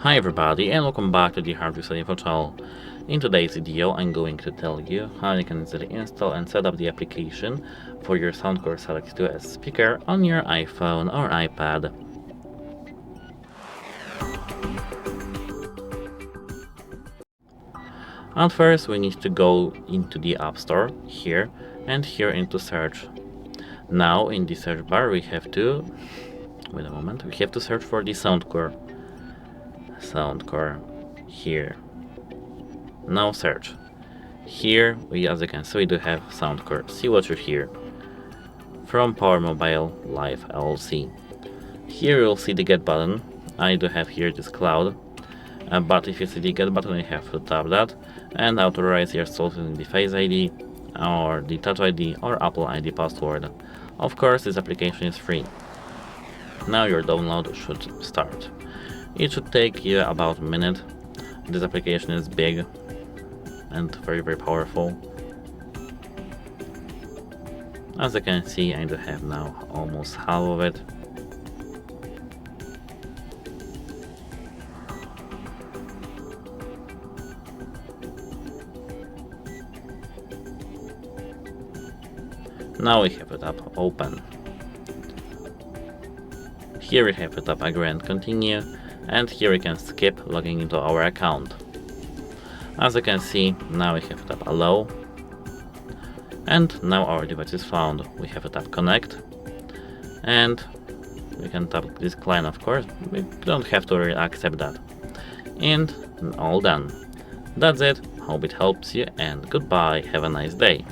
Hi everybody and welcome back to the Hardware Info channel. In today's video I'm going to tell you how you can easily install and set up the application for your SOUNDCORE Select 2S speaker on your iPhone or iPad. At first we need to go into the App Store here and here into search. Now in the search bar we have to search for the SOUNDCORE here. Now search. Here as you can see, we do have SOUNDCORE. See what you hear from Power Mobile Live LLC. Here you'll see the get button. I do have here this cloud, but if you see the get button you have to tap that and authorize yourself using the Face ID or the Touch ID or Apple ID password. Of course this application is free. Now your download should start. It should take you about a minute. This application is big and very powerful. As you can see, I do have now almost half of it. Now we have it up open. Here we have it up agree and continue, and here we can skip logging into our account. As you can see, now we have it up allow, and now our device is found. We have it up connect, and we can tap decline. Of course, we don't have to really accept that, and all done. That's it. Hope it helps you, and goodbye. Have a nice day.